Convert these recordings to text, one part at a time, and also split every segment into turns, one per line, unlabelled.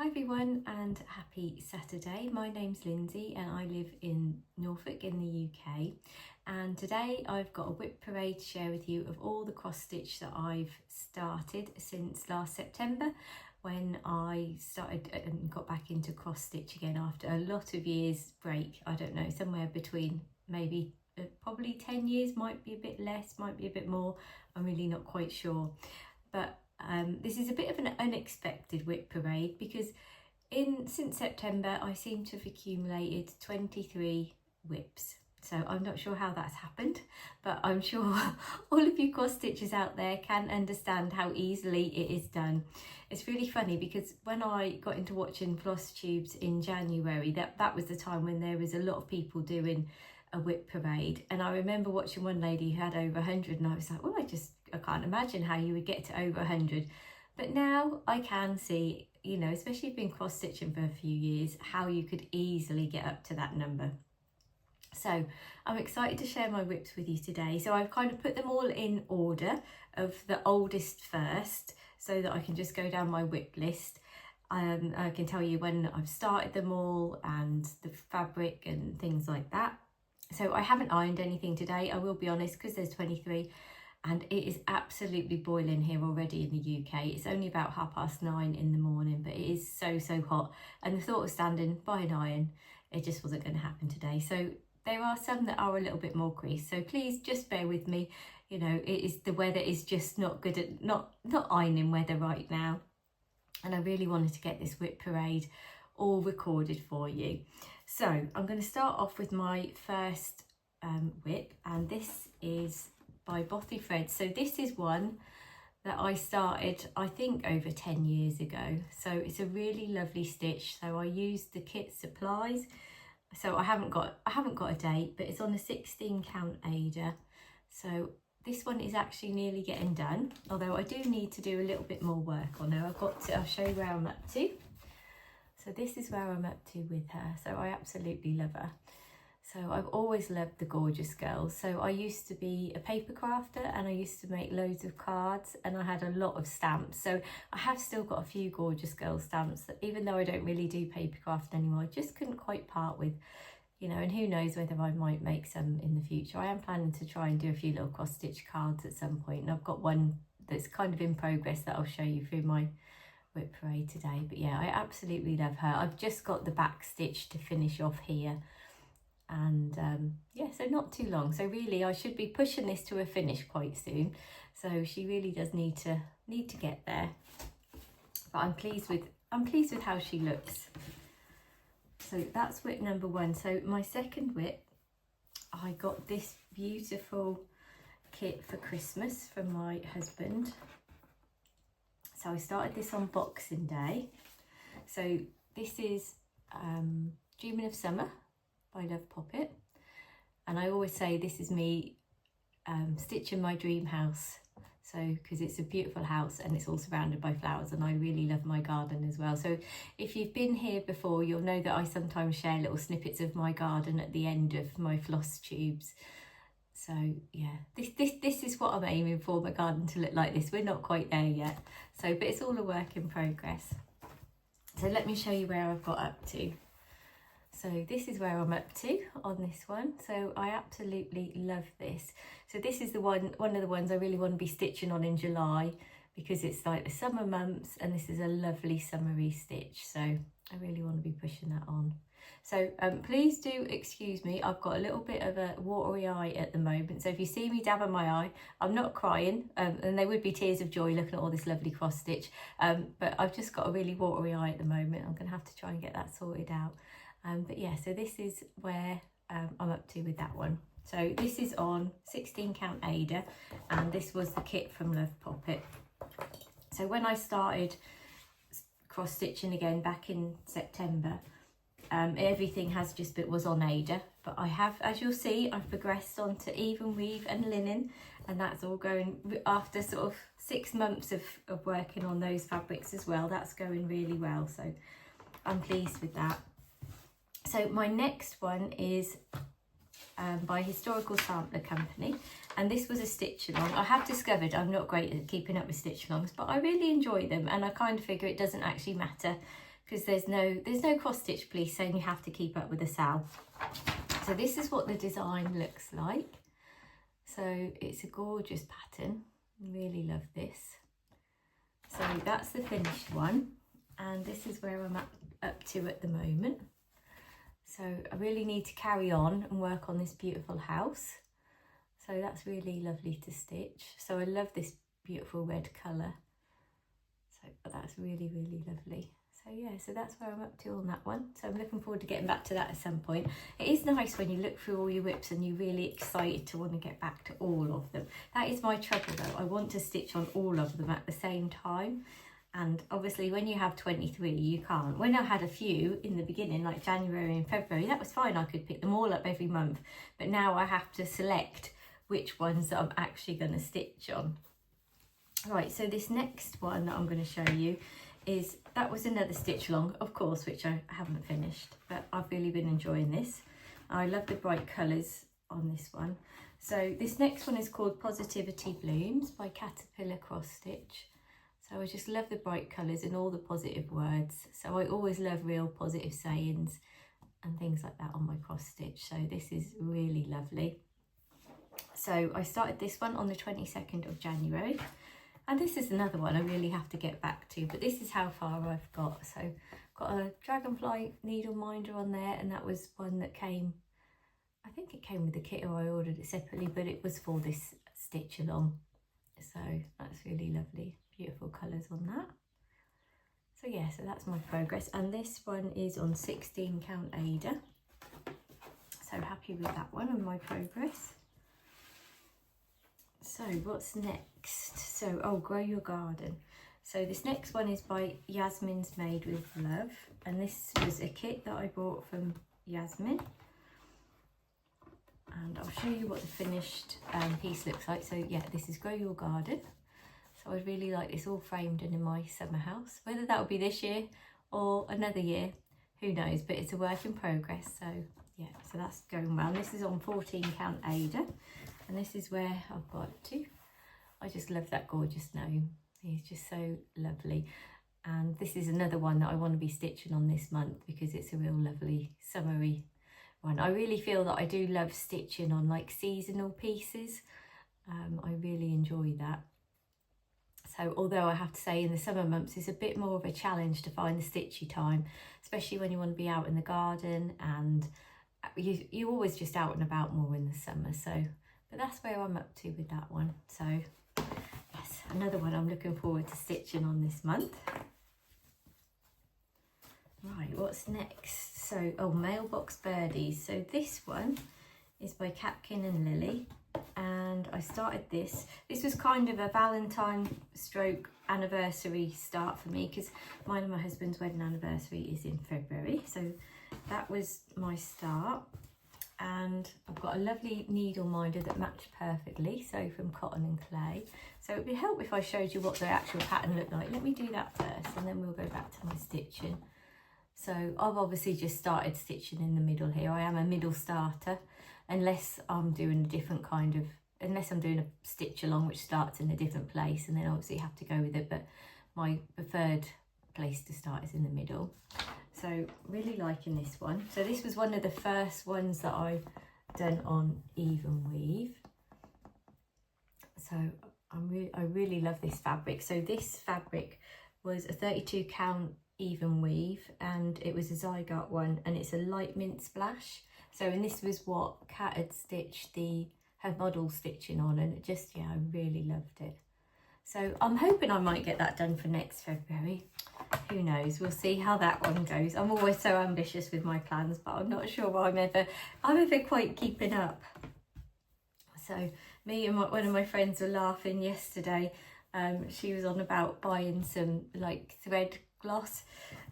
Hi everyone and happy Saturday. My name's Lynsey and I live in Norfolk in the UK, and today I've got a WIP parade to share with you of all the cross stitch that I've started since last September, when I started and got back into cross stitch again after a lot of years break. I don't know, somewhere between maybe probably 10 years, might be a bit less, might be a bit more, I'm really not quite sure. But this is a bit of an unexpected WIP parade because since September I seem to have accumulated 23 WIPs. So I'm not sure how that's happened, but I'm sure all of you cross stitchers out there can understand how easily it is done. It's really funny because when I got into watching floss tubes in January, that was the time when there was a lot of people doing a WIP parade, and I remember watching one lady who had over 100 and I was like, well, I can't imagine how you would get to over 100. But now I can see, you know, especially if you've been cross stitching for a few years, how you could easily get up to that number. So I'm excited to share my WIPs with you today. So I've kind of put them all in order of the oldest first, so that I can just go down my WIP list. I can tell you when I've started them all and the fabric and things like that. So I haven't ironed anything today, I will be honest, because there's 23 and it is absolutely boiling here already in the UK. It's only about 9:30 in the morning, but it is so hot, and the thought of standing by an iron, it just wasn't going to happen today. So there are some that are a little bit more creased, so please just bear with me. You know, the weather is just not good at not ironing weather right now, and I really wanted to get this WIP parade all recorded for you. So I'm going to start off with my first WIP, and this is by Bothy Threads. So this is one that I started, I think, over 10 years ago. So it's a really lovely stitch. So I used the kit supplies. So I haven't got a date, but it's on a 16 count Ada. So this one is actually nearly getting done, although I do need to do a little bit more work on her. I'll show you where I'm up to. So this is where I'm up to with her. So I absolutely love her. So I've always loved the gorgeous girls. So I used to be a paper crafter and I used to make loads of cards, and I had a lot of stamps. So I have still got a few gorgeous girl stamps that, even though I don't really do paper craft anymore, I just couldn't quite part with, you know, and who knows whether I might make some in the future. I am planning to try and do a few little cross stitch cards at some point, and I've got one that's kind of in progress that I'll show you through my WIP parade today. But yeah, I absolutely love her. I've just got the back stitch to finish off here, and yeah, so not too long. So really I should be pushing this to a finish quite soon, so she really does need to get there. But I'm pleased with how she looks. So that's WIP number one. So my second WIP, I got this beautiful kit for Christmas from my husband. So I started this on Boxing Day. So this is Dreaming of Summer by Love Poppet. And I always say this is me stitching my dream house. So, because it's a beautiful house and it's all surrounded by flowers, and I really love my garden as well. So if you've been here before, you'll know that I sometimes share little snippets of my garden at the end of my floss tubes. So yeah, this is what I'm aiming for, my garden to look like this. We're not quite there yet, so but it's all a work in progress. So let me show you where I've got up to. So this is where I'm up to on this one. So I absolutely love this. So this is one of the ones I really want to be stitching on in July, because it's like the summer months and this is a lovely summery stitch. So I really want to be pushing that on. So please do excuse me, I've got a little bit of a watery eye at the moment. So if you see me dabbing my eye, I'm not crying, and there would be tears of joy looking at all this lovely cross stitch. But I've just got a really watery eye at the moment. I'm going to have to try and get that sorted out. But yeah, so this is where I'm up to with that one. So this is on 16 count Ada, and this was the kit from Love Poppet. So when I started cross stitching again back in September, everything was on Ada, but I have, as you'll see, I've progressed on to even weave and linen, and that's all going after sort of 6 months of working on those fabrics as well. That's going really well, so I'm pleased with that. So my next one is by Historical Sampler Company, and this was a stitch along. I have discovered I'm not great at keeping up with stitch alongs, but I really enjoy them, and I kind of figure it doesn't actually matter because there's no cross stitch police saying you have to keep up with the sow. So this is what the design looks like. So it's a gorgeous pattern, really love this. So that's the finished one, and this is where I'm up to at the moment. So I really need to carry on and work on this beautiful house. So that's really lovely to stitch. So I love this beautiful red colour. So that's really, really lovely. So yeah, so that's where I'm up to on that one. So I'm looking forward to getting back to that at some point. It is nice when you look through all your whips and you're really excited to want to get back to all of them. That is my trouble though. I want to stitch on all of them at the same time. And obviously when you have 23, you can't. When I had a few in the beginning, like January and February, that was fine. I could pick them all up every month. But now I have to select which ones that I'm actually going to stitch on. Right, so this next one that I'm going to show you is, that was another stitch along, of course, which I haven't finished, but I've really been enjoying this. I love the bright colours on this one. So this next one is called Positivity Blooms by Caterpillar Cross Stitch. So I just love the bright colours and all the positive words. So I always love real positive sayings and things like that on my cross stitch. So this is really lovely. So I started this one on the 22nd of January. And this is another one I really have to get back to, but this is how far I've got. So got a dragonfly needle minder on there, and that was one that came, I think it came with the kit, or I ordered it separately, but it was for this stitch along. So that's really lovely, beautiful colours on that. So yeah, so that's my progress, and this one is on 16 count Ada. So happy with that one and my progress. So what's next? So, oh, Grow Your Garden. So this next one is by Yasmin's Made with Love, and this was a kit that I bought from Yasmin. And I'll show you what the finished piece looks like. So yeah, this is Grow Your Garden. So I'd really like this all framed in my summer house. Whether that will be this year or another year, who knows, but it's a work in progress. So yeah, so that's going well. This is on 14 count Ada. And this is where I've got to. I just love that gorgeous gnome. He's just so lovely. And this is another one that I want to be stitching on this month because it's a real lovely summery one. I really feel that I do love stitching on like seasonal pieces. I really enjoy that. So although I have to say in the summer months it's a bit more of a challenge to find the stitchy time, especially when you want to be out in the garden, and you're always just out and about more in the summer. So but that's where I'm up to with that one. So yes, another one I'm looking forward to stitching on this month. Right, what's next? So, oh, Mailbox Birdies. So this one is by Capkin and Lily. And I started this. This was kind of a Valentine stroke anniversary start for me, because mine and my husband's wedding anniversary is in February. So that was my start. And I've got a lovely needle minder that matched perfectly, so from Cotton and Clay. So it would be helpful if I showed you what the actual pattern looked like. Let me do that first, and then we'll go back to my stitching. So I've obviously just started stitching in the middle here. I am a middle starter, unless I'm doing a different kind of, unless I'm doing a stitch along which starts in a different place, and then obviously have to go with it, but my preferred place to start is in the middle. So really liking this one. So this was one of the first ones that I've done on even weave. So I really love this fabric. So this fabric was a 32 count even weave, and it was a Zygarde one, and it's a light mint splash. So, and this was what Kat had stitched her model stitching on, and it just, yeah, I really loved it. So I'm hoping I might get that done for next February. Who knows, we'll see how that one goes. I'm always so ambitious with my plans, but I'm not sure I'm ever quite keeping up. So me and one of my friends were laughing yesterday. She was on about buying some like thread gloss,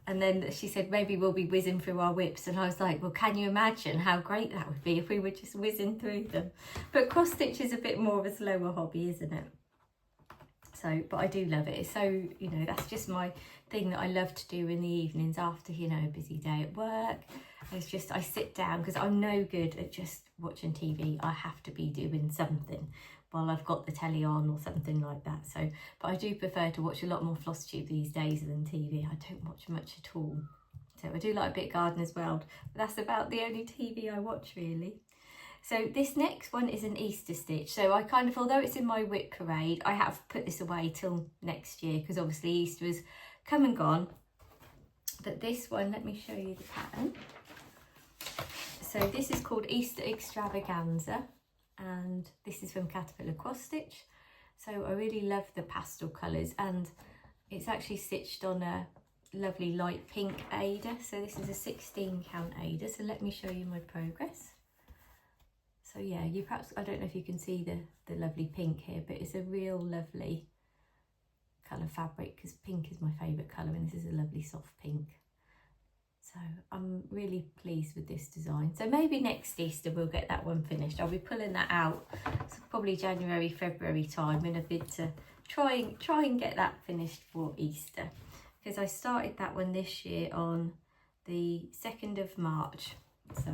and then she said maybe we'll be whizzing through our whips, and I was like, well, can you imagine how great that would be if we were just whizzing through them? But cross stitch is a bit more of a slower hobby, isn't it? So, but I do love it. It's so, you know, that's just my thing that I love to do in the evenings after, you know, a busy day at work. It's just, I sit down because I'm no good at just watching TV. I have to be doing something while I've got the telly on or something like that. So, but I do prefer to watch a lot more floss tube these days than TV. I don't watch much at all. So I do like a bit of Gardener's World, but that's about the only TV I watch really. So this next one is an Easter stitch. So I kind of, although it's in my WIP parade, I have put this away till next year because obviously Easter has come and gone. But this one, let me show you the pattern. So this is called Easter Extravaganza, and this is from Caterpillar Cross Stitch. So I really love the pastel colours, and it's actually stitched on a lovely light pink Ada. So this is a 16 count Ada. So let me show you my progress. So yeah, you perhaps, I don't know if you can see the lovely pink here, but it's a real lovely colour fabric because pink is my favourite colour, and this is a lovely soft pink. So I'm really pleased with this design. So maybe next Easter we'll get that one finished. I'll be pulling that out, so probably January, February time, in a bid to try and get that finished for Easter. Because I started that one this year on the 2nd of March. So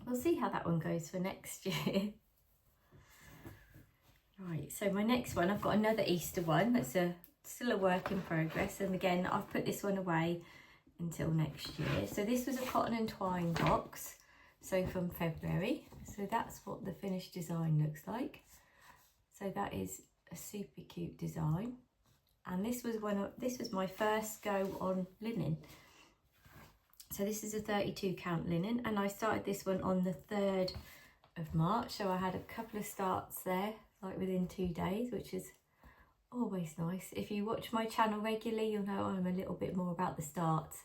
we'll see how that one goes for next year. Right, so my next one, I've got another Easter one that's still a work in progress. And again, I've put this one away until next year. So this was a cotton and twine box, so from February. So that's what the finished design looks like. So that is a super cute design, and this was my first go on linen. So this is a 32 count linen, and I started this one on the 3rd of March. So I had a couple of starts there, like within 2 days, which is always nice. If you watch my channel regularly, you'll know I'm a little bit more about the starts.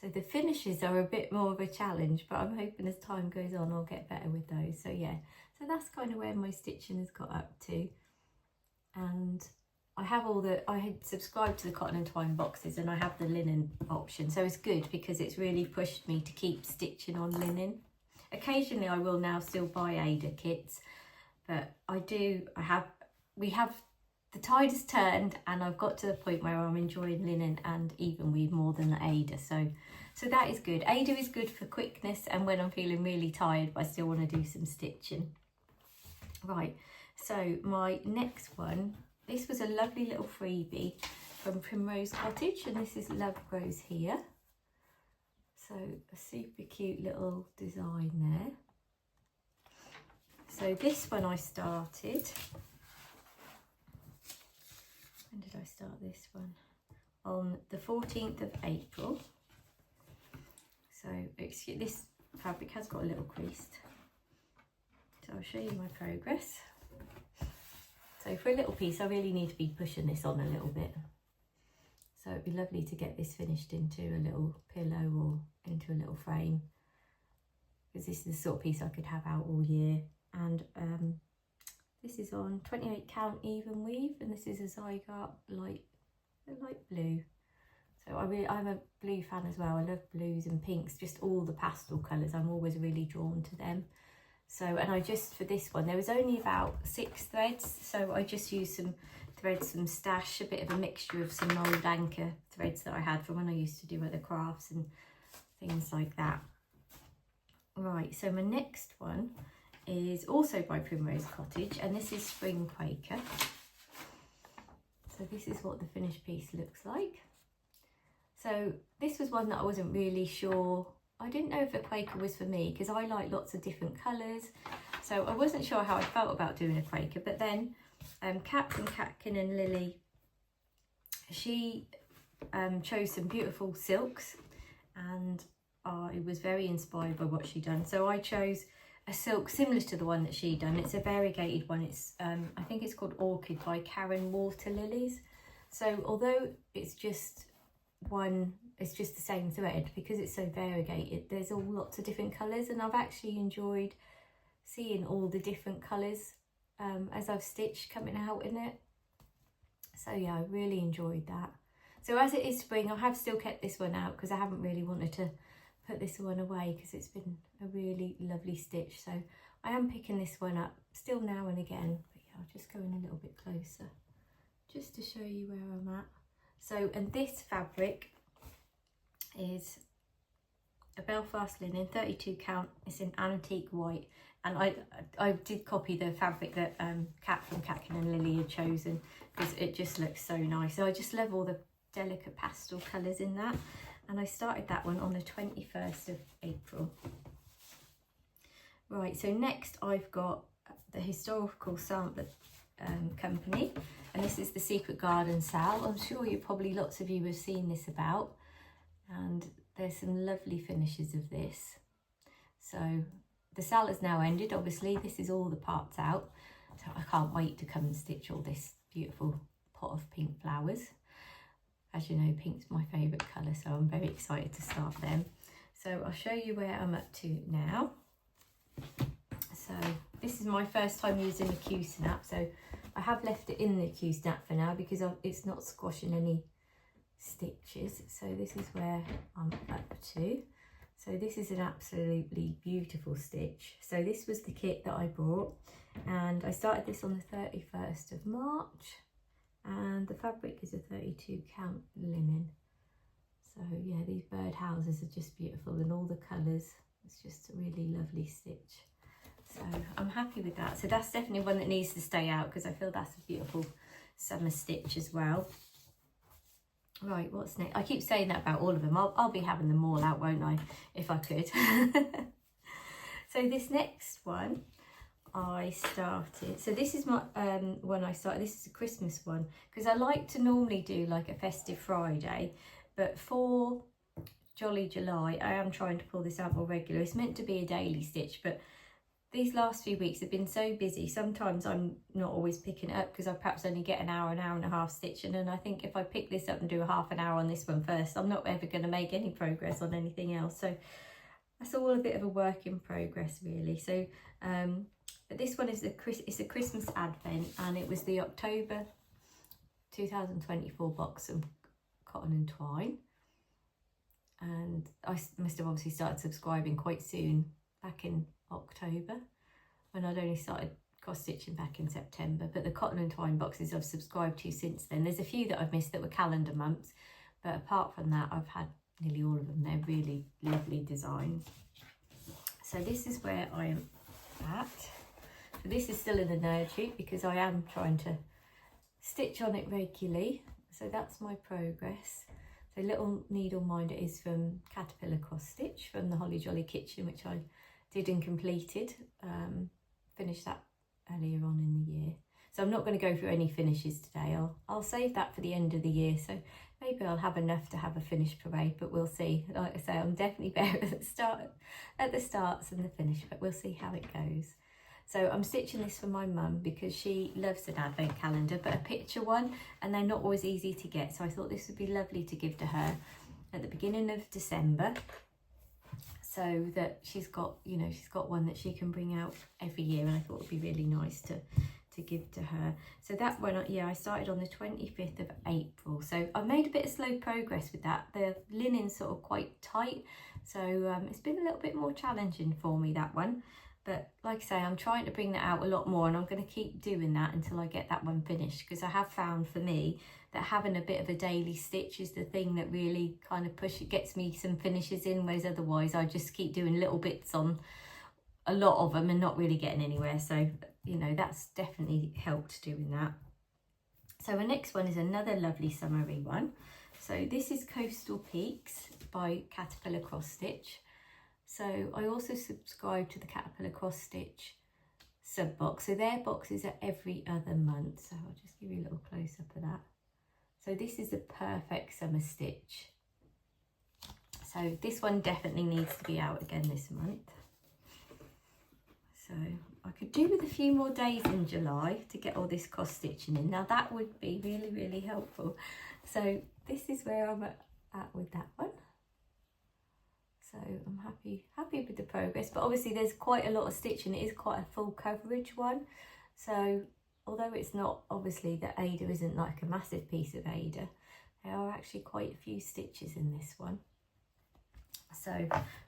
So the finishes are a bit more of a challenge, but I'm hoping as time goes on, I'll get better with those. So yeah, so that's kind of where my stitching has got up to. And I have I had subscribed to the cotton and twine boxes, and I have the linen option. So it's good because it's really pushed me to keep stitching on linen. Occasionally I will now still buy Ada kits, but the tide has turned, and I've got to the point where I'm enjoying linen and even weave more than the Ada. So that is good. Ada is good for quickness and when I'm feeling really tired, but I still want to do some stitching. Right, so my next one, this was a lovely little freebie from Primrose Cottage, and this is Love Grows Here. So a super cute little design there. So this one I started, when did I start this one? On the 14th of April. So excuse, this fabric has got a little creased. So I'll show you my progress. So for a little piece, I really need to be pushing this on a little bit. So it'd be lovely to get this finished into a little pillow or into a little frame, because this is the sort of piece I could have out all year. And this is on 28 count even weave, and this is a Zygarde light blue. So I'm a blue fan as well. I love blues and pinks, just all the pastel colours. I'm always really drawn to them. So, and I just, for this one, there was only about 6 threads. So I just used some threads, some stash, a bit of a mixture of some old anchor threads that I had from when I used to do other crafts and things like that. Right, so my next one is also by Primrose Cottage, and this is Spring Quaker. So this is what the finished piece looks like. So this was one that I wasn't really sure. I didn't know if a Quaker was for me because I like lots of different colours. So I wasn't sure how I felt about doing a Quaker, but then Kat from Catkin and Lily, she chose some beautiful silks, and I was very inspired by what she'd done. So I chose a silk similar to the one that she'd done. It's a variegated one. It's I think it's called Orchid by Karen Water Lilies. So although it's just the same thread, because it's so variegated, there's all lots of different colours, and I've actually enjoyed seeing all the different colours as I've stitched coming out in it. So yeah, I really enjoyed that. So as it is spring, I have still kept this one out because I haven't really wanted to put this one away because it's been a really lovely stitch. So I am picking this one up still now and again, but yeah, I'll just go in a little bit closer just to show you where I'm at. So, and this fabric is a Belfast linen, 32 count. It's in antique white, and I did copy the fabric that Kat from Catkin and Lily had chosen because it just looks so nice. So I just love all the delicate pastel colours in that, and I started that one on the 21st of April. Right, so next I've got the Historical Sampler Company, and this is the Secret Garden Sal. I'm sure lots of you have seen this about, and there's some lovely finishes of this. So the sal has now ended, obviously. This is all the parts out, so I can't wait to come and stitch all this beautiful pot of pink flowers. As you know, pink's my favourite colour, so I'm very excited to start them. So I'll show you where I'm up to now. So this is my first time using the Q-snap, so I have left it in the Q-snap for now because it's not squashing any stitches. So this is where I'm up to. So this is an absolutely beautiful stitch. So this was the kit that I bought, and I started this on the 31st of March, and the fabric is a 32 count linen. So yeah, these bird houses are just beautiful, and all the colours, it's just a really lovely stitch. So I'm happy with that. So that's definitely one that needs to stay out because I feel that's a beautiful summer stitch as well. Right, what's next? I keep saying that about all of them. I'll be having them all out, won't I, if I could. So this next one I started, so this is my one I started. This is a Christmas one because I like to normally do like a festive Friday, but for Jolly July I am trying to pull this out more regular. It's meant to be a daily stitch, but these last few weeks have been so busy. Sometimes I'm not always picking it up because I perhaps only get an hour and a half stitching, and I think if I pick this up and do a half an hour on this one first, I'm not ever going to make any progress on anything else. So that's all a bit of a work in progress really. So but this one is it's a Christmas advent, and it was the October 2024 box of Cotton and Twine, and I must have obviously started subscribing quite soon, back in October, when I'd only started cross stitching back in September. But the Cotton and Twine boxes I've subscribed to since then. There's a few that I've missed that were calendar months, but apart from that I've had nearly all of them. They're really lovely designs. So this is where I am at. So this is still in the nursery because I am trying to stitch on it regularly. So that's my progress. So Little Needle Minder is from Caterpillar Cross Stitch from the Holly Jolly Kitchen, which I did and completed. Finished that earlier on in the year. So I'm not going to go through any finishes today. I'll save that for the end of the year. So maybe I'll have enough to have a finished parade, but we'll see. Like I say, I'm definitely better at the starts and the finish, but we'll see how it goes. So I'm stitching this for my mum because she loves an advent calendar, but a picture one, and they're not always easy to get. So I thought this would be lovely to give to her at the beginning of December, so that she's got one that she can bring out every year, and I thought it would be really nice to give to her. So that one, yeah, I started on the 25th of April. So I've made a bit of slow progress with that. The linen's sort of quite tight, so it's been a little bit more challenging for me, that one. But like I say, I'm trying to bring that out a lot more, and I'm going to keep doing that until I get that one finished, because I have found for me that having a bit of a daily stitch is the thing that really kind of gets me some finishes in, whereas otherwise I just keep doing little bits on a lot of them and not really getting anywhere. So, you know, that's definitely helped doing that. So the next one is another lovely summery one. So this is Coastal Peaks by Caterpillar Cross Stitch. So I also subscribe to the Caterpillar Cross Stitch sub box. So their boxes are every other month. So I'll just give you a little close up of that. So this is a perfect summer stitch. So this one definitely needs to be out again this month. So I could do with a few more days in July to get all this cross stitching in. Now that would be really, really helpful. So this is where I'm at with that one. So I'm happy with the progress, but obviously there's quite a lot of stitching. It is quite a full coverage one. So although it's not, obviously the Ada isn't like a massive piece of Ada, there are actually quite a few stitches in this one. So,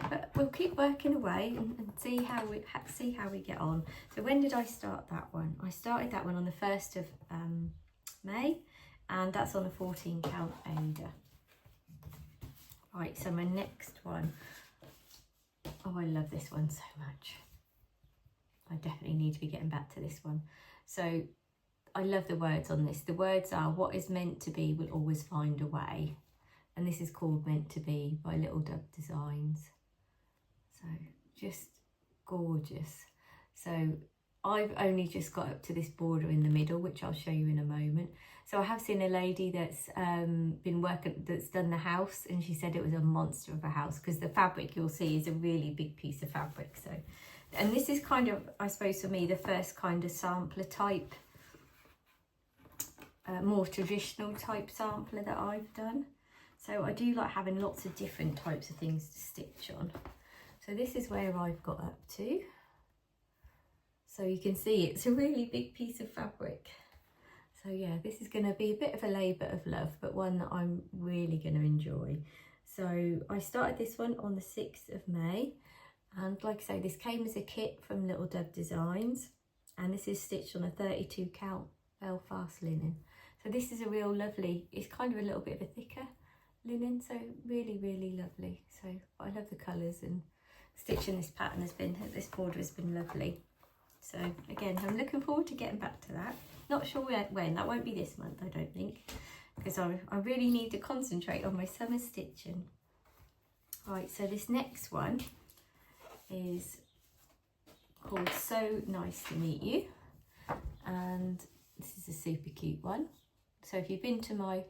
but we'll keep working away and see how we get on. So when did I start that one? I started that one on the 1st of May, and that's on a 14 count Ada. Right, so my next one, Oh, I love this one so much. I definitely need to be getting back to this one. So I love the words on this. The words are, what is meant to be will always find a way. And this is called Meant to Be by Little Dove Designs. So just gorgeous. So I've only just got up to this border in the middle, which I'll show you in a moment. So I have seen a lady that's that's done the house, and she said it was a monster of a house, because the fabric you'll see is a really big piece of fabric. So, and this is kind of, I suppose for me, the first kind of sampler type, more traditional type sampler that I've done. So I do like having lots of different types of things to stitch on. So this is where I've got up to. So you can see it's a really big piece of fabric. So yeah, this is going to be a bit of a labour of love, but one that I'm really going to enjoy. So I started this one on the 6th of May. And like I say, this came as a kit from Little Dove Designs. And this is stitched on a 32 count Belfast linen. So this is a real lovely, it's kind of a little bit of a thicker linen. So really, really lovely. So I love the colours, and stitching this pattern has been, this border has been lovely. So again, I'm looking forward to getting back to that. Not sure when, that won't be this month, I don't think, because I really need to concentrate on my summer stitching. Right, so this next one is called So Nice to Meet You, and this is a super cute one. So if you've been to my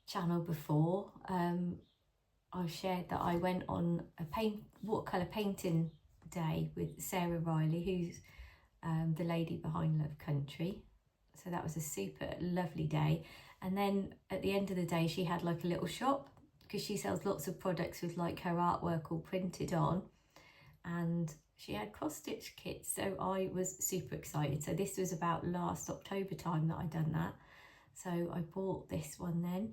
channel before, I've shared that I went on a watercolour painting day with Sarah Riley, who's the lady behind Love Country. So that was a super lovely day. And then at the end of the day, she had like a little shop, because she sells lots of products with like her artwork all printed on, and she had cross stitch kits. So I was super excited. So this was about last October time that I done that. So I bought this one then.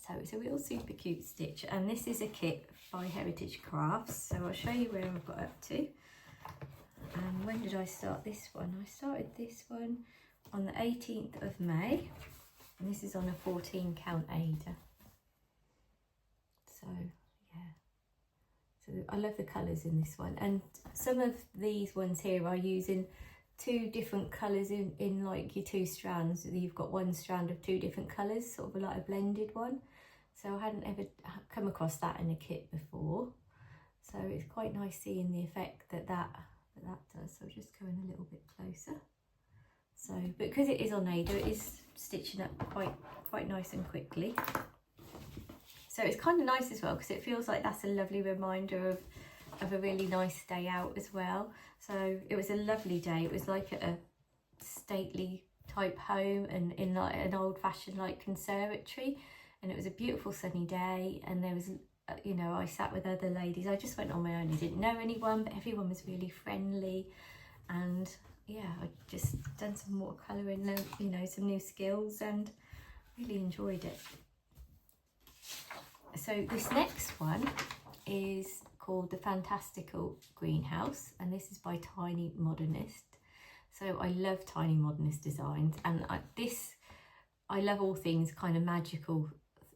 So it's a real super cute stitch, and this is a kit by Heritage Crafts. So I'll show you where I've got up to. And when did I start this one? I started this one on the 18th of May, and this is on a 14 count Ada. So yeah, so I love the colours in this one, and some of these ones here are using two different colours in like your two strands. You've got one strand of two different colours, sort of like a blended one. So I hadn't ever come across that in a kit before. So it's quite nice seeing the effect that does. So just going a little bit closer. So because it is on Ada, it is stitching up quite nice and quickly. So it's kind of nice as well, because it feels like that's a lovely reminder of a really nice day out as well. So it was a lovely day. It was like at a stately type home, and in like an old-fashioned like conservatory, and it was a beautiful sunny day, and there was, you know, I sat with other ladies. I just went on my own. I didn't know anyone, but everyone was really friendly, and yeah, I just done some watercolouring, you know, some new skills, and really enjoyed it. So this next one is called the Fantastical Greenhouse, and this is by Tiny Modernist. So I love Tiny Modernist designs, and I love all things kind of magical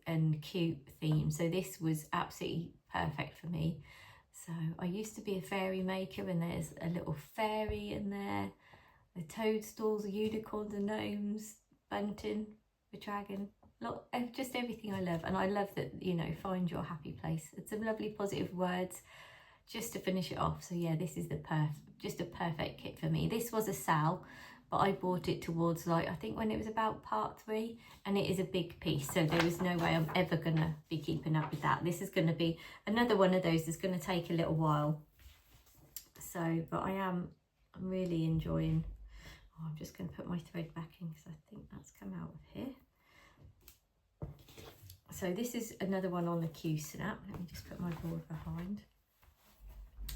and cute themes. So this was absolutely perfect for me. So I used to be a fairy maker, and there's a little fairy in there, the toadstools, the unicorns, the gnomes, bunting, the dragon. Just everything I love. And I love that, you know, find your happy place. It's some lovely positive words just to finish it off. So yeah, this is just a perfect kit for me. This was a sal, but I bought it towards, like, I think when it was about part 3, and it is a big piece, so there is no way I'm ever gonna be keeping up with that. This is gonna be another one of those that's gonna take a little while. So, but I'm really enjoying. Oh, I'm just gonna put my thread back in, because I think that's come out of here. So this is another one on the Q snap. Let me just put my board behind.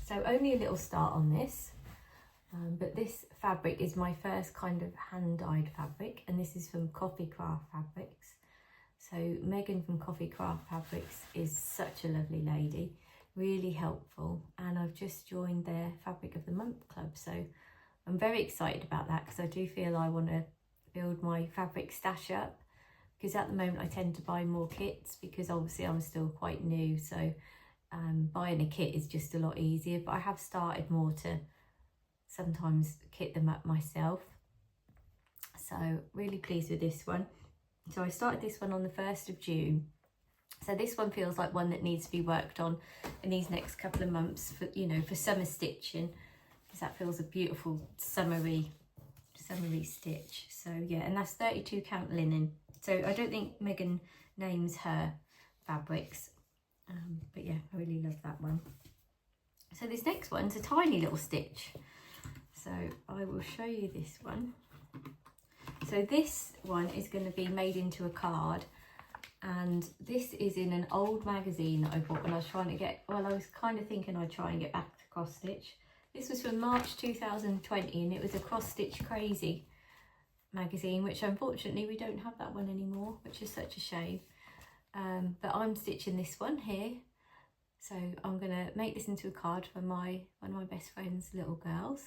So only a little start on this, but this fabric is my first kind of hand-dyed fabric, and this is from Coffee Craft Fabrics. So Megan from Coffee Craft Fabrics is such a lovely lady, really helpful, and I've just joined their Fabric of the Month club. So I'm very excited about that, because I do feel I want to build my fabric stash up, because at the moment I tend to buy more kits, because obviously I'm still quite new. So buying a kit is just a lot easier, but I have started more to sometimes kit them up myself. So really pleased with this one. So I started this one on the 1st of June. So this one feels like one that needs to be worked on in these next couple of months for, you know, for summer stitching, because that feels a beautiful summery stitch. So yeah, and that's 32 count linen. So I don't think Megan names her fabrics, but yeah, I really love that one. So this next one's a tiny little stitch. So I will show you this one. So this one is going to be made into a card, and this is in an old magazine that I bought when I was trying to get, well, I was kind of thinking I'd try and get back to cross stitch. This was from March 2020, and it was a Cross Stitch Crazy magazine, which unfortunately we don't have that one anymore, which is such a shame. But I'm stitching this one here, so I'm going to make this into a card for one of my best friend's little girls.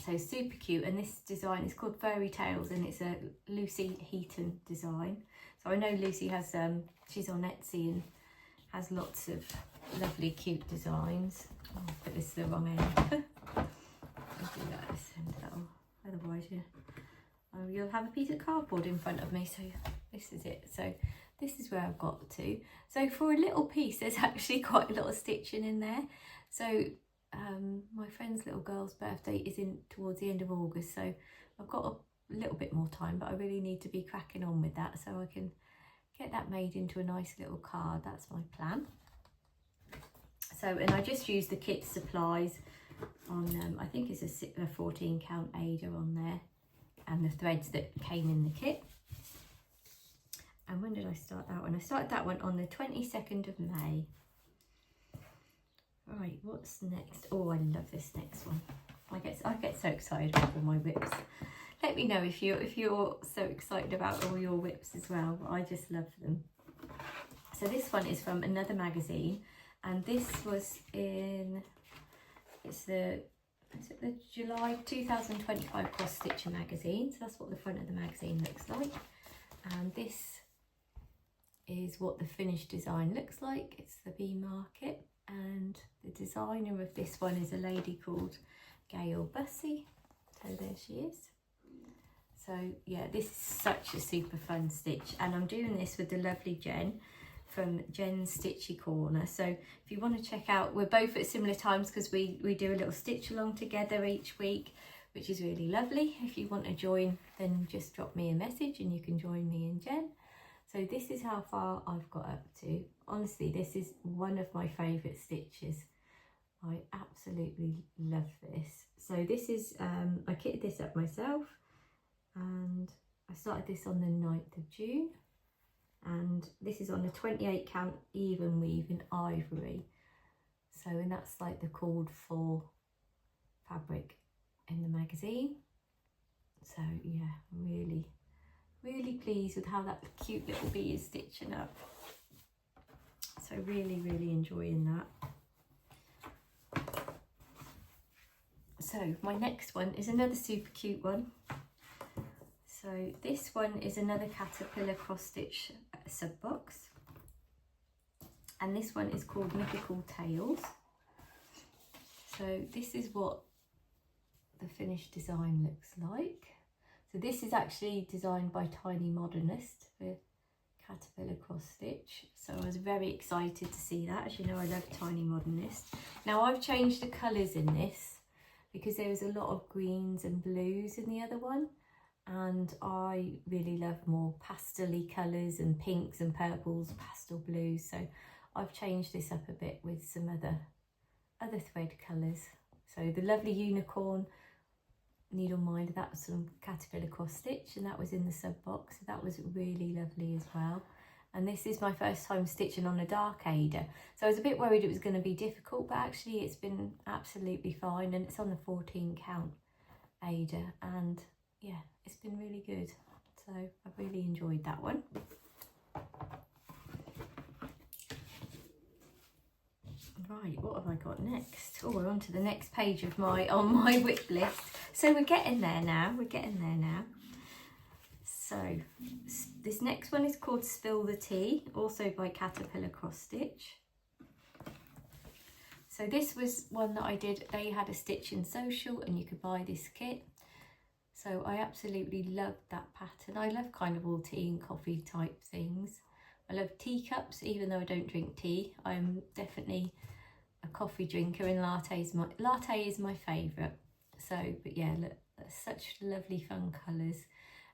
So super cute, and this design is called Fairy Tales, and it's a Lucy Heaton design. So I know Lucy has, she's on Etsy and has lots of lovely cute designs. Oh, I'll put this to the wrong end. I'll do that this end, otherwise you'll have a piece of cardboard in front of me. So this is it. So this is where I've got to. So for a little piece, there's actually quite a lot of stitching in there. So my friend's little girl's birthday is towards the end of August, so I've got a little bit more time, but I really need to be cracking on with that so I can get that made into a nice little card. That's my plan. So, and I just used the kit supplies on, I think it's a 14 count Ada on there, and the threads that came in the kit. And when did I start that one? I started that one on the 22nd of May. Right, what's next? Oh, I love this next one. I get so excited about all my whips. Let me know if you're so excited about all your whips as well. I just love them. So this one is from another magazine, and this was in, is it the July 2025 Cross Stitcher magazine. So that's what the front of the magazine looks like, and this is what the finished design looks like. It's the Bee Market, and the designer of this one is a lady called Gail Bussey. So there she is. So yeah, this is such a super fun stitch, and I'm doing this with the lovely Jen from Jen's Stitchy Corner. So if you want to check out, we're both at similar times because we do a little stitch along together each week, which is really lovely. If you want to join, then just drop me a message and you can join me and Jen. So this is how far I've got up to. Honestly, this is one of my favourite stitches. I absolutely love this. So this is, I kitted this up myself, and I started this on the 9th of June. And this is on a 28 count even weave in ivory. So, and that's like the called for fabric in the magazine. So yeah, really pleased with how that cute little bee is stitching up. So really enjoying that. So my next one is another super cute one. So this one is another Caterpillar cross stitch sub box, and this one is called Mythical Tails. So this is what the finished design looks like. So this is actually designed by Tiny Modernist for Caterpillar cross stitch. So I was very excited to see that. As you know, I love Tiny Modernist. Now I've changed the colours in this because there was a lot of greens and blues in the other one, and I really love more pastel-y colours and pinks and purples, pastel blues. So I've changed this up a bit with some other thread colours. So the lovely unicorn needle minder, that was some Caterpillar cross stitch, and that was in the sub box. So that was really lovely as well. And this is my first time stitching on a dark Ada, so I was a bit worried it was going to be difficult, but actually it's been absolutely fine, and it's on the 14 count Ada, and yeah, it's been really good. So I've really enjoyed that one. Right, what have I got next? Oh, we're on to the next page of my whip list. So we're getting there now. So this next one is called Spill the Tea, also by Caterpillar cross stitch. So this was one that I did, they had a stitch in social and you could buy this kit. So I absolutely loved that pattern. I love kind of all tea and coffee type things. I love teacups, even though I don't drink tea. I'm definitely a coffee drinker, and latte is my favourite. So, but yeah, look, that's such lovely fun colours.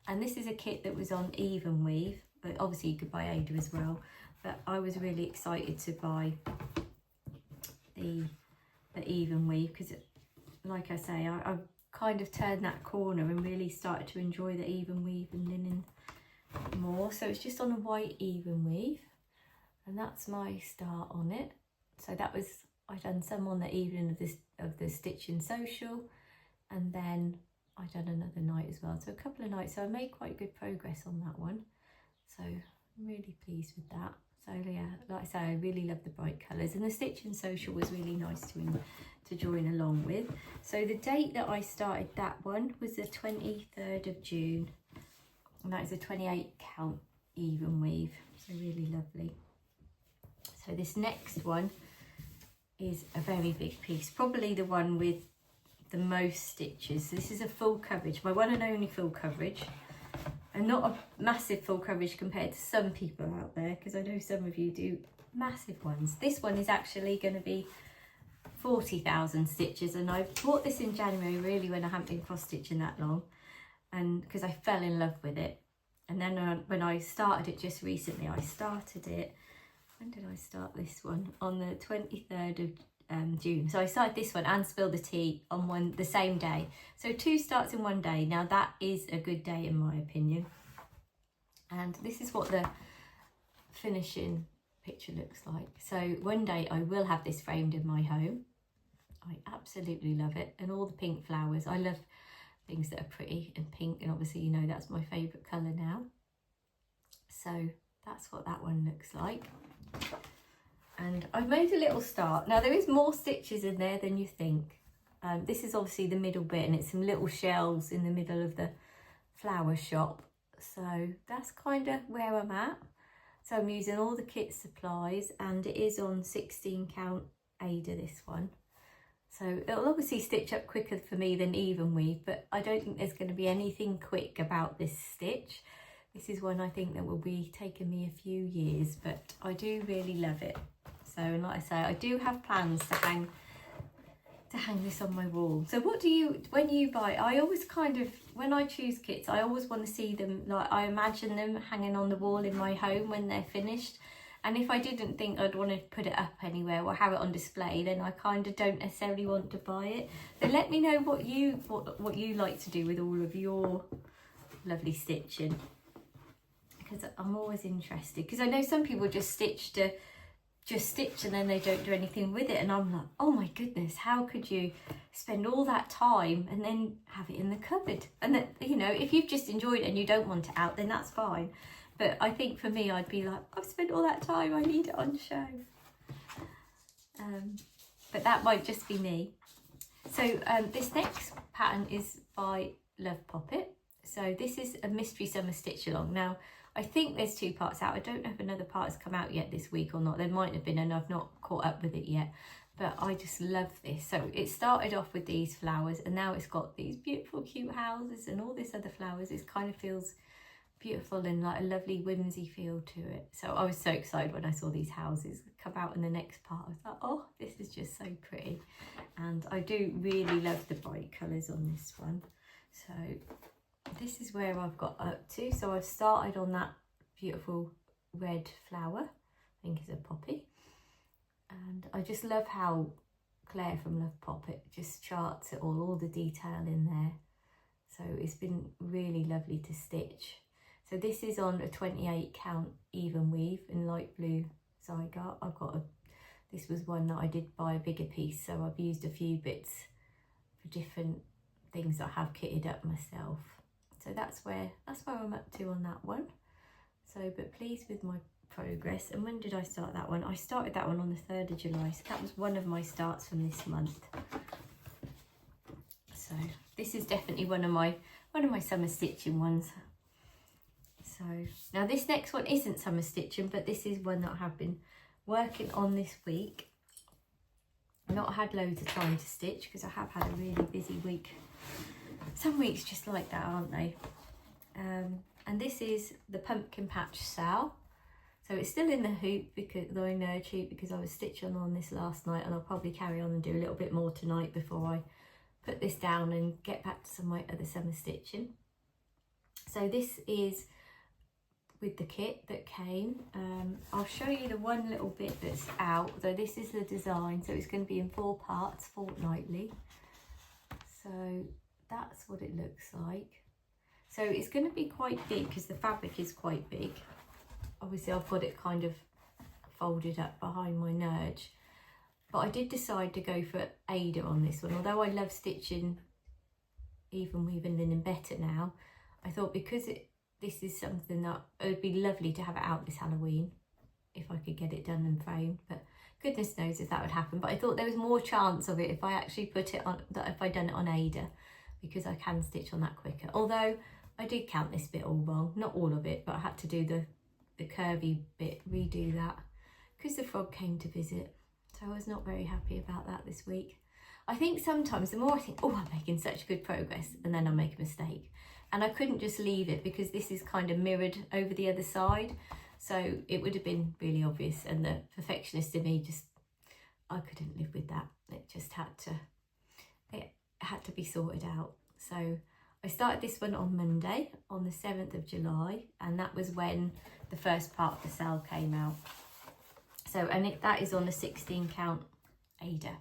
And this is a kit that was on even weave, but obviously you could buy Ada as well. But I was really excited to buy the even weave because, like I say, I've kind of turned that corner and really started to enjoy the even weave and linen more. So it's just on a white even weave, and that's my start on it. So that was, I done some on the evening of the stitch in social, and then I done another night as well. So a couple of nights. So I made quite good progress on that one. So I'm really pleased with that. So yeah, like I say, I really love the bright colours, and the stitch in social was really nice to join along with. So the date that I started that one was the 23rd of June, and that is a 28 count even weave. So really lovely. So this next one is a very big piece, probably the one with the most stitches. This is a full coverage, my one and only full coverage. And not a massive full coverage compared to some people out there, because I know some of you do massive ones. This one is actually going to be 40,000 stitches, and I bought this in January, really, when I haven't been cross stitching that long, and because I fell in love with it. And then when I started it just recently, I started it, when did I start this one? On the 23rd of June. So I started this one and Spill the Tea on the same day. So 2 starts in one day. Now that is a good day in my opinion. And this is what the finishing picture looks like. So one day I will have this framed in my home. I absolutely love it. And all the pink flowers. I love things that are pretty and pink, and obviously you know that's my favourite colour now. So that's what that one looks like. And I've made a little start. Now there is more stitches in there than you think. This is obviously the middle bit, and it's some little shells in the middle of the flower shop. So that's kind of where I'm at. So I'm using all the kit supplies, and it is on 16 count Ada, this one. So it'll obviously stitch up quicker for me than even weave, but I don't think there's going to be anything quick about this stitch. This is one I think that will be taking me a few years, but I do really love it. So, and like I say, I do have plans to hang this on my wall. So what do you, when you buy, I always kind of, when I choose kits, I always want to see them, like I imagine them hanging on the wall in my home when they're finished. And if I didn't think I'd want to put it up anywhere or have it on display, then I kind of don't necessarily want to buy it. So let me know what you like to do with all of your lovely stitching, because I'm always interested. Because I know some people just stitch and then they don't do anything with it, and I'm like, oh my goodness, how could you spend all that time and then have it in the cupboard? And that, you know, if you've just enjoyed it and you don't want it out, then that's fine. But I think for me, I'd be like, I've spent all that time, I need it on show. But that might just be me. So this next pattern is by Love Poppet. So this is a mystery summer stitch along. Now, I think there's 2 parts out. I don't know if another part has come out yet this week or not. There might have been, and I've not caught up with it yet. But I just love this. So it started off with these flowers, and now it's got these beautiful cute houses and all this other flowers. It kind of feels beautiful and like a lovely whimsy feel to it. So I was so excited when I saw these houses come out in the next part. I thought, oh, this is just so pretty. And I do really love the bright colours on this one. So this is where I've got up to. So I've started on that beautiful red flower, I think it's a poppy. And I just love how Claire from Love Poppet just charts it all the detail in there. So it's been really lovely to stitch. So this is on a 28 count even weave in light blue Zygarde. This was one that I did buy a bigger piece, so I've used a few bits for different things that I have kitted up myself. So that's where I'm up to on that one. So, but pleased with my progress. And when did I start that one? I started that one on the 3rd of July. So that was one of my starts from this month. So this is definitely one of my summer stitching ones. So now this next one isn't summer stitching, but this is one that I have been working on this week. I've not had loads of time to stitch because I have had a really busy week. Some weeks just like that, aren't they? And this is the pumpkin patch sow. So it's still in the hoop, because the nerd hoop, because I was stitching on this last night, and I'll probably carry on and do a little bit more tonight before I put this down and get back to some of my other summer stitching. So this is with the kit that came. I'll show you the one little bit that's out. So this is the design, so it's going to be in 4 parts fortnightly. So that's what it looks like. So it's going to be quite big because the fabric is quite big. Obviously I've got it kind of folded up behind my nudge, but I did decide to go for Ada on this one. Although I love stitching even weaving linen better now, I thought because this is something that it would be lovely to have it out this Halloween if I could get it done and framed, but goodness knows if that would happen. But I thought there was more chance of it if I actually put it on, that if I done it on Ada, because I can stitch on that quicker. Although I did count this bit all wrong, not all of it, but I had to do the curvy bit, redo that, because the frog came to visit. So I was not very happy about that this week. I think sometimes the more I think, oh, I'm making such good progress, and then I make a mistake. And I couldn't just leave it because this is kind of mirrored over the other side. So it would have been really obvious, and the perfectionist in me just, I couldn't live with that. It just had to be sorted out. So I started this one on Monday, on the 7th of July, and that was when the first part of the cell came out. So, and that is on the 16 count Ada.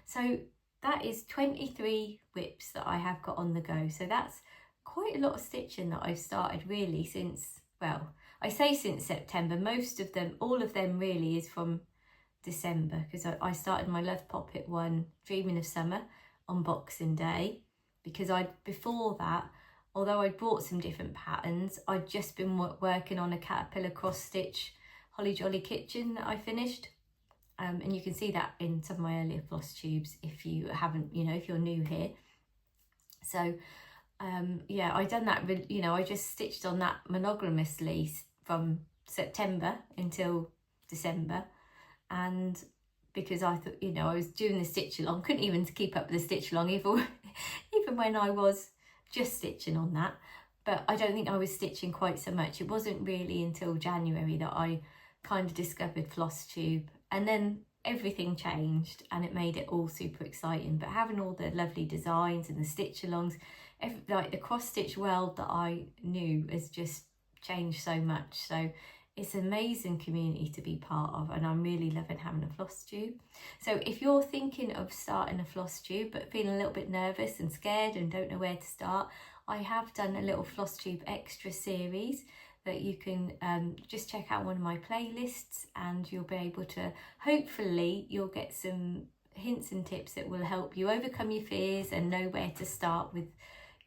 So that is 23 whips that I have got on the go. So that's quite a lot of stitching that I've started really since, well, I say since September. Most of them, all of them really is from December, because I started my Love Poppet one, Dreaming of Summer, on Boxing Day, because before that, although I'd bought some different patterns, I'd just been working on a caterpillar cross stitch Holly Jolly Kitchen that I finished. And you can see that in some of my earlier floss tubes if you haven't, if you're new here. So yeah, I done that, I just stitched on that monogamously from September until December. And because I thought, I was doing the stitch along, couldn't even keep up with the stitch along even when I was just stitching on that. But I don't think I was stitching quite so much. It wasn't really until January that I kind of discovered floss tube, and then everything changed and it made it all super exciting. But having all the lovely designs and the stitch alongs, like the cross stitch world that I knew has just changed so much. So it's an amazing community to be part of, and I'm really loving having a floss tube. So if you're thinking of starting a floss tube but feeling a little bit nervous and scared and don't know where to start, I have done a little floss tube extra series that you can just check out one of my playlists, and you'll be able to, hopefully you'll get some hints and tips that will help you overcome your fears and know where to start with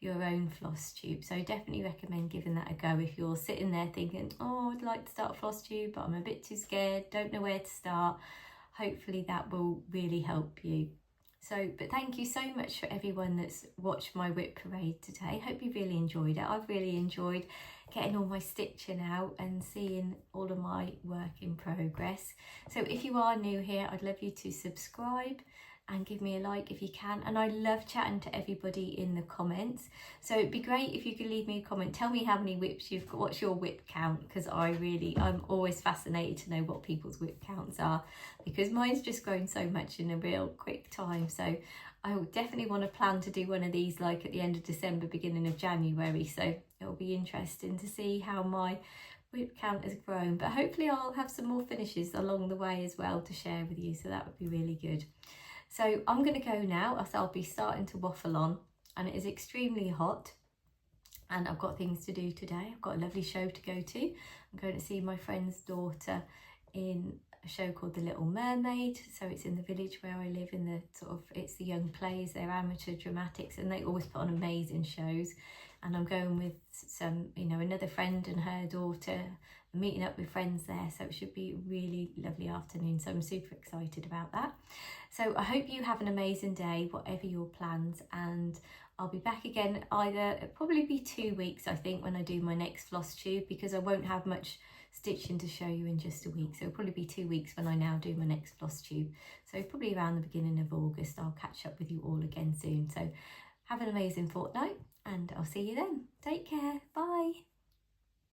your own floss tube. So I definitely recommend giving that a go if you're sitting there thinking, oh, I'd like to start a floss tube but I'm a bit too scared, don't know where to start. Hopefully that will really help you. So, but thank you so much for everyone that's watched my WIP parade today. Hope you really enjoyed it. I've really enjoyed getting all my stitching out and seeing all of my work in progress. So if you are new here, I'd love you to subscribe and give me a like if you can. And I love chatting to everybody in the comments. So it'd be great if you could leave me a comment. Tell me how many whips you've got, what's your whip count, because I'm always fascinated to know what people's whip counts are, because mine's just grown so much in a real quick time. So I will definitely want to plan to do one of these like at the end of December, beginning of January. So it'll be interesting to see how my whip count has grown, but hopefully I'll have some more finishes along the way as well to share with you. So that would be really good. So I'm going to go now, as I'll be starting to waffle on, and it is extremely hot and I've got things to do today. I've got a lovely show to go to. I'm going to see my friend's daughter in a show called The Little Mermaid. So it's in the village where I live, in the it's the young plays, they're amateur dramatics, and they always put on amazing shows. And I'm going with some, another friend and her daughter, meeting up with friends there. So it should be a really lovely afternoon. So I'm super excited about that. So I hope you have an amazing day, whatever your plans, and I'll be back again it'll probably be 2 weeks, I think, when I do my next floss tube, because I won't have much stitching to show you in just a week. So it'll probably be 2 weeks when I now do my next floss tube. So probably around the beginning of August, I'll catch up with you all again soon. So have an amazing fortnight and I'll see you then. Take care. Bye.